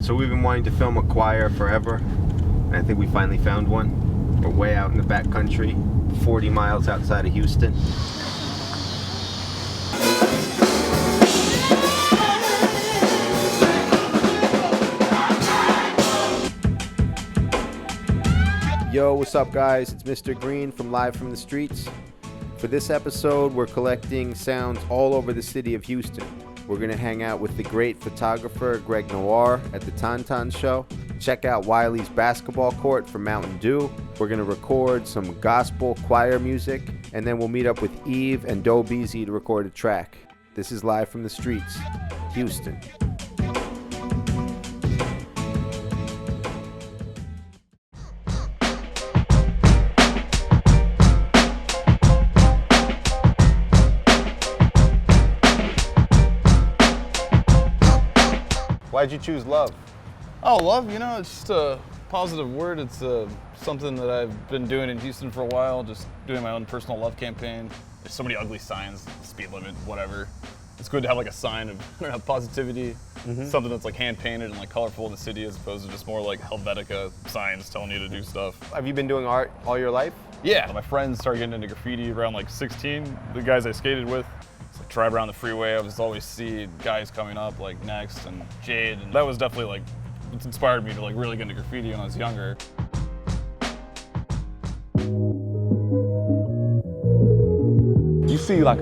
So we've been wanting to film a choir forever, and I think we finally found one. We're way out in the back country, 40 miles outside of Houston. Yo, what's up guys? It's Mr. Green from Live from the Streets. For this episode, we're collecting sounds all over the city of Houston. We're going to hang out with the great photographer Greg Noir at the Tauntaun Show. Check out Wiley's basketball court for Mountain Dew. We're going to record some gospel choir music, and then we'll meet up with Eve and Doe Beasy to record a track. This is Live from the Streets, Houston. Why'd you choose love? Oh, love, it's just a positive word. It's something that I've been doing in Houston for a while, just doing my own personal love campaign. There's so many ugly signs, speed limit, whatever. It's good to have like a sign of positivity, something that's like hand painted and like colorful in the city as opposed to just more like Helvetica signs telling you to do stuff. Have you been doing art all your life? Yeah, my friends started getting into graffiti around like 16, the guys I skated with. Drive around the freeway, I would always see guys coming up like Next and Jade, and that was definitely like, it's inspired me to like really get into graffiti when I was younger. You see like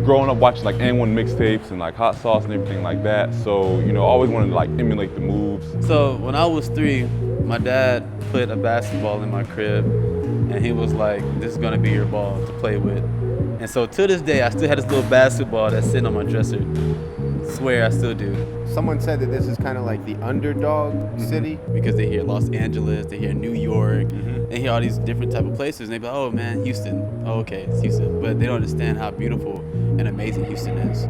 growing up watching like N1 mixtapes and like Hot Sauce and everything like that, so I always wanted to like emulate the moves. So when I was 3, my dad put a basketball in my crib and he was like, this is gonna be your ball to play with. And so to this day, I still had this little basketball that's sitting on my dresser. Swear I still do. Someone said that this is kind of like the underdog city. Because they hear Los Angeles, they hear New York, they hear all these different type of places, and they be like, oh man, Houston. Oh, okay, it's Houston. But they don't understand how beautiful and amazing Houston is.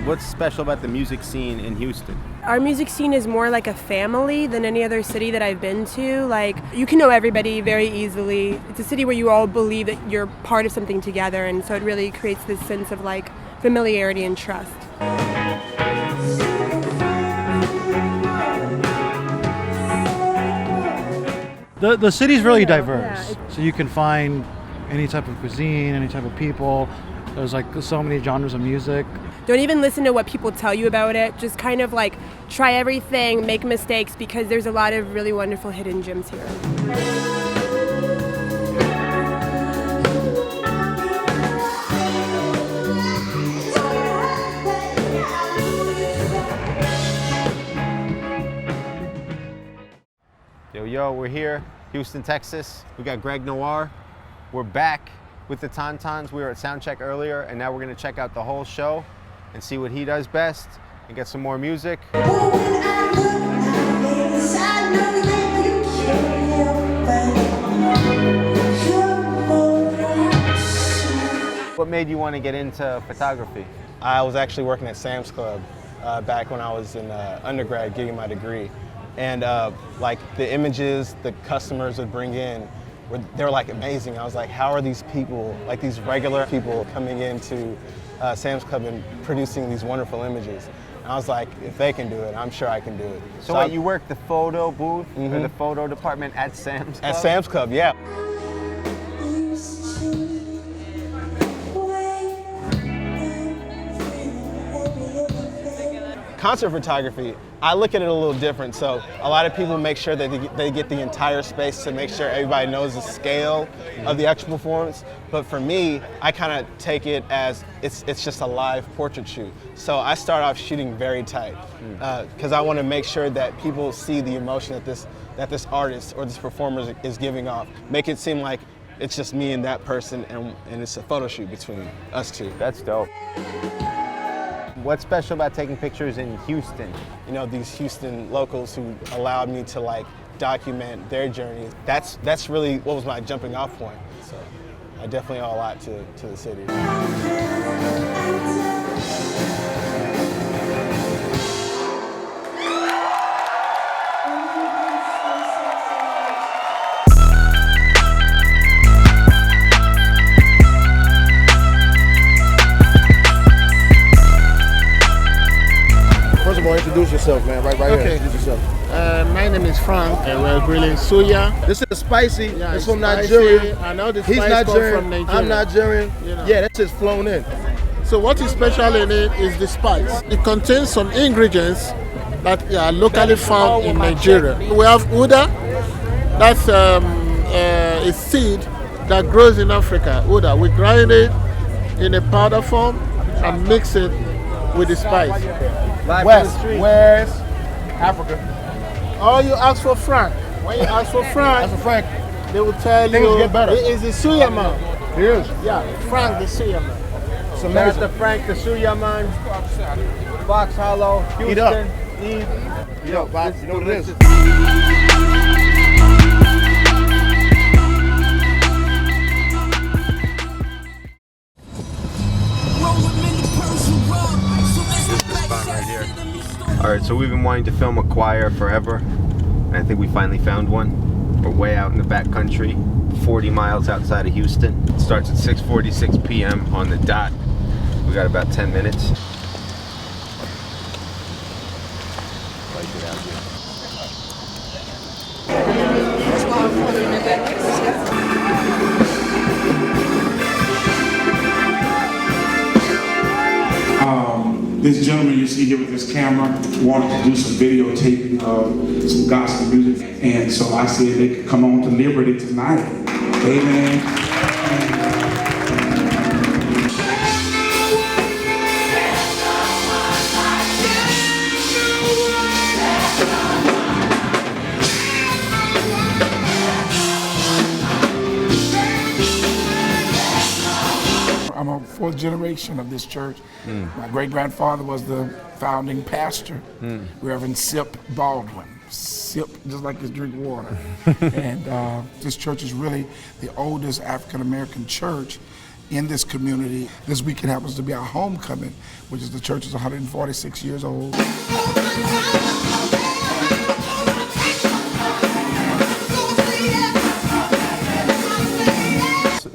What's special about the music scene in Houston? Our music scene is more like a family than any other city that I've been to. Like, you can know everybody very easily. It's a city where you all believe that you're part of something together, and so it really creates this sense of like familiarity and trust. The city's really diverse, Yeah, so you can find any type of cuisine, any type of people. There's like so many genres of music. Don't even listen to what people tell you about it. Just kind of like try everything, make mistakes, because there's a lot of really wonderful hidden gems here. Yo, we're here, Houston, Texas. We got Greg Noir. We're back with the Tauntauns. We were at Soundcheck earlier, and now we're gonna check out the whole show and see what he does best and get some more music. What made you want to get into photography? I was actually working at Sam's Club back when I was in undergrad getting my degree. And like the images the customers would bring in, they were like amazing. I was like, how are these people, like these regular people coming into Sam's Club and producing these wonderful images? And I was like, if they can do it, I'm sure I can do it. So wait, you worked the photo booth or the photo department at Sam's Club? At Sam's Club, yeah. Concert photography, I look at it a little different. So a lot of people make sure that they get the entire space to make sure everybody knows the scale of the actual performance. But for me, I kind of take it as it's just a live portrait shoot. So I start off shooting very tight because I want to make sure that people see the emotion that this artist or this performer is giving off. Make it seem like it's just me and that person, and it's a photo shoot between us two. That's dope. What's special about taking pictures in Houston? You know, these Houston locals who allowed me to like document their journey. That's really what was my jumping off point. So I definitely owe a lot to the city. more. Introduce yourself, man. Right Okay. here. Introduce yourself. My name is Frank, and we're grilling suya. This is spicy. Yeah, it's from spicy. Nigeria. I know the He's spice comes Nigerian. from Nigeria. I'm Nigerian. You know. Yeah, that's just flown in. So what is special in it is the spice. It contains some ingredients that are locally found in Nigeria. We have uda. That's a seed that grows in Africa. Uda. We grind it in a powder form and mix it with the spice. Where's Africa? Or you ask for Frank. When you ask for Frank, That's a Frank. they will tell Things you get better. it is the suya man. He is. Yeah, Frank the suya man. It's amazing. Frank, the Suya Man, Fox Hollow, Eat up. Eve. Yo, Bob, you know what it is? All right, so we've been wanting to film a choir forever, and I think we finally found one. We're way out in the back country, 40 miles outside of Houston. It starts at 6:46 p.m. on the dot. We got about 10 minutes. This gentleman you see here with this camera wanted to do some videotaping of some gospel music, and so I said they could come on to Liberty tonight. Amen. I'm a fourth generation of this church. My great-grandfather was the founding pastor, Reverend Sip Baldwin. Sip, just like his drink water. And this church is really the oldest African-American church in this community. This weekend happens to be our homecoming, which is the church is 146 years old.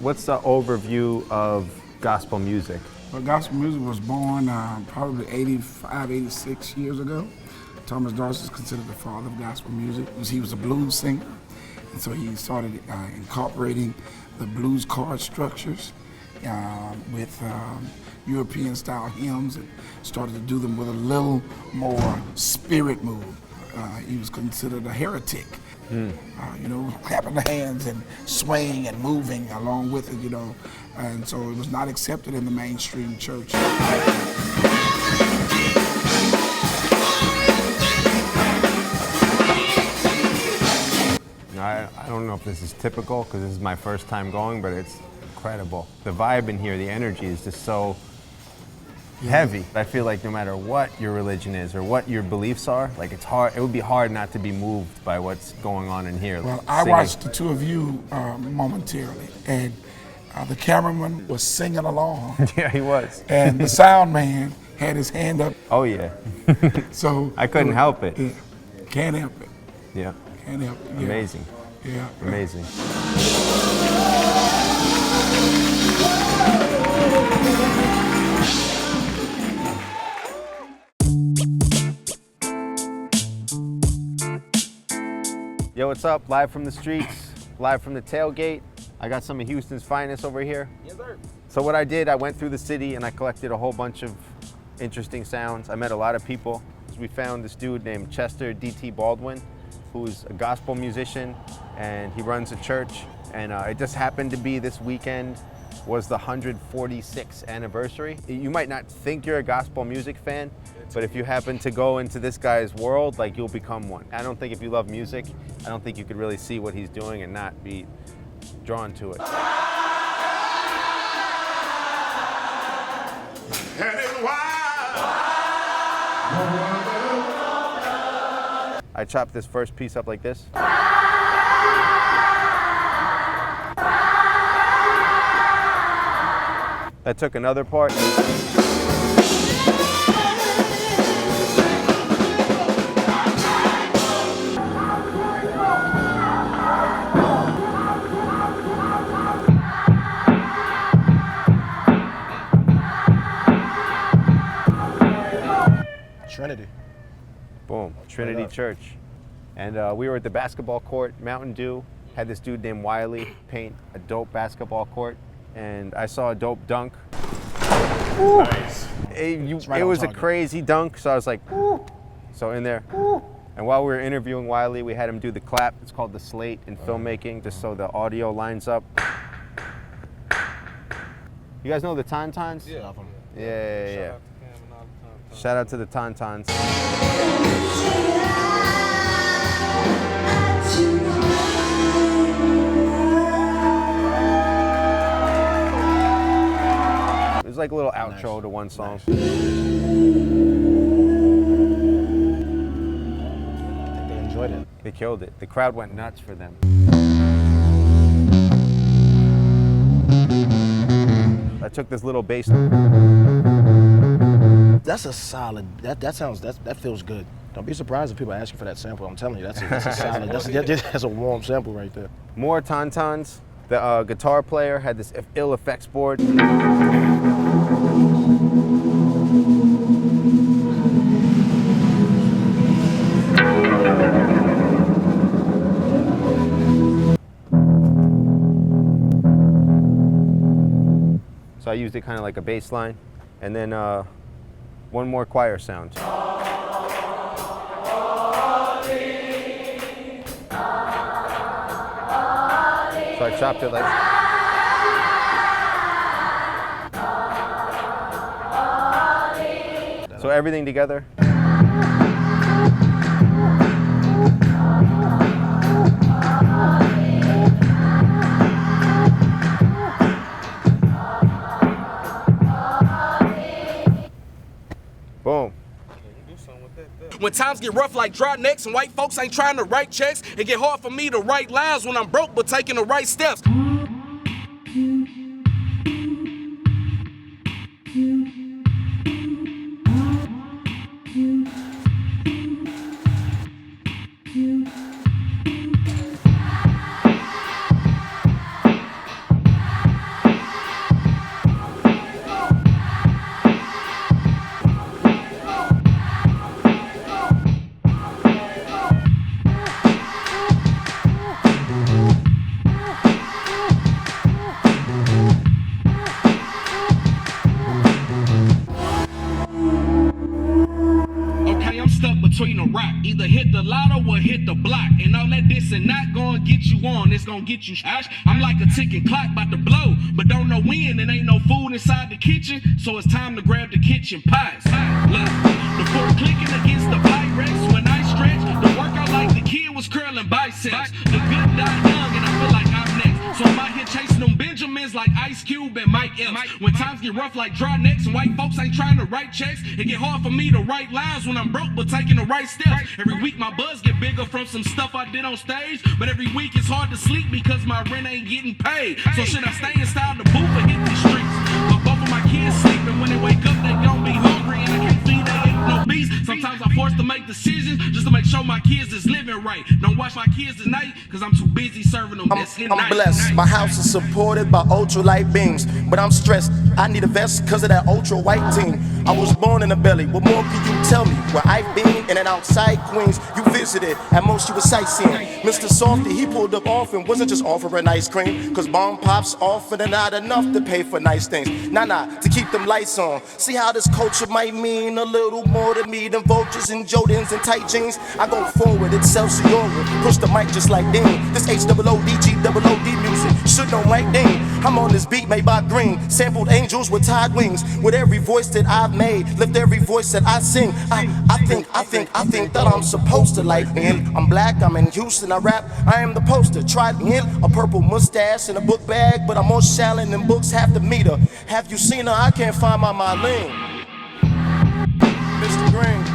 What's the overview of gospel music? Well, gospel music was born probably 85, 86 years ago. Thomas Dawson is considered the father of gospel music. He was a blues singer, and so he started incorporating the blues chord structures with European-style hymns and started to do them with a little more spirit move. He was considered a heretic. Clapping the hands and swaying and moving along with it, and so it was not accepted in the mainstream church. I don't know if this is typical because this is my first time going, but it's incredible. The vibe in here, the energy is just so heavy. I feel like no matter what your religion is or what your beliefs are, like it's hard. It would be hard not to be moved by what's going on in here. Well, like I singing. watched the two of you momentarily, and the cameraman was singing along. Yeah, he was. And the sound man had his hand up. Oh yeah. So I couldn't help it. Yeah, can't help it. Yeah. Can't help it. Yeah. Amazing. Yeah. Amazing. Yo, what's up? Live from the streets, live from the tailgate. I got some of Houston's finest over here. Yes, sir. So what I did, I went through the city and I collected a whole bunch of interesting sounds. I met a lot of people. We found this dude named Chester D.T. Baldwin, who's a gospel musician, and he runs a church. And it just happened to be this weekend was the 146th anniversary. You might not think you're a gospel music fan, but if you happen to go into this guy's world, like you'll become one. I don't think if you love music, I don't think you could really see what he's doing and not be drawn to it. I chopped this first piece up like this. I took another part. Trinity. Boom, Trinity Church. And we were at the basketball court, Mountain Dew. Had this dude named Wiley paint a dope basketball court. And I saw a dope dunk. Nice. It was a crazy dunk, so I was like, woo. So in there. And while we were interviewing Wiley, we had him do the clap. It's called the slate in filmmaking, just so the audio lines up. You guys know the Tauntauns? Yeah. Yeah. Shout out to the Tauntauns. It was like a little outro to one song. I think they enjoyed it. They killed it. The crowd went nuts for them. I took this little bass. That's a solid. That feels good. Don't be surprised if people ask you for that sample. I'm telling you, that's a solid. That's a warm sample right there. More Tauntauns. The guitar player had this ill effects board. So I used it kind of like a bass line. And then one more choir sound. So I chopped it like. So everything together. Boom. When times get rough like dry necks and white folks ain't trying to write checks, it get hard for me to write lines when I'm broke but taking the right steps. Between a rock, either hit the lotto or hit the block, and all that this and that gonna get you on, it's gonna get you shot. I'm like a ticking clock about to blow, but don't know when, and ain't no food inside the kitchen, so it's time to grab the kitchen pies. Look, the fork clicking against the Pyrex when I stretch, the workout like the kid was curling biceps. The good die young, and I feel like I'm next, so I'm out here chasing them Benjamins like Ice Cube and Mike Epps. When times get rough like dry necks and white folks ain't trying to write checks, it get hard for me to write lines when I'm broke but taking the right steps. Every week my buzz get bigger from some stuff I did on stage, but every week it's hard to sleep because my rent ain't getting paid. So should I stay inside the booth or hit these streets? But both of my kids sleep, and when they wake up they gon' be hungry, and I can't feed they ain't no beast. Sometimes I'm forced to make decisions just to make sure my kids is living right. Don't watch my kids tonight cause I'm too busy serving them. I'm blessed. My house is supported by ultralight beams, but I'm stressed. I need a vest cause of that ultra white team. I was born in the belly. What more can you tell me? Where I've been in and outside Queens, you visited. At most you was sightseeing. Mr. Softy, he pulled up often, wasn't just offering ice cream, cause bomb pops often and not enough to pay for nice things. Nah, to keep them lights on. See how this culture might mean a little more to me than vultures and Jordans and tight jeans. I go forward, it's Excelsior. Push the mic just like Dean. This HOODGOOD music, should know Mike Dean. I'm on this beat made by Green, sampled angels with tied wings. With every voice that I've made, lift every voice that I sing. I think that I'm supposed to like me. I'm black, I'm in Houston, I rap, I am the poster. Tried me in a purple mustache and a book bag, but I'm more shallow than books have to meet her. Have you seen her? I can't find my Marlene. Mr. Green.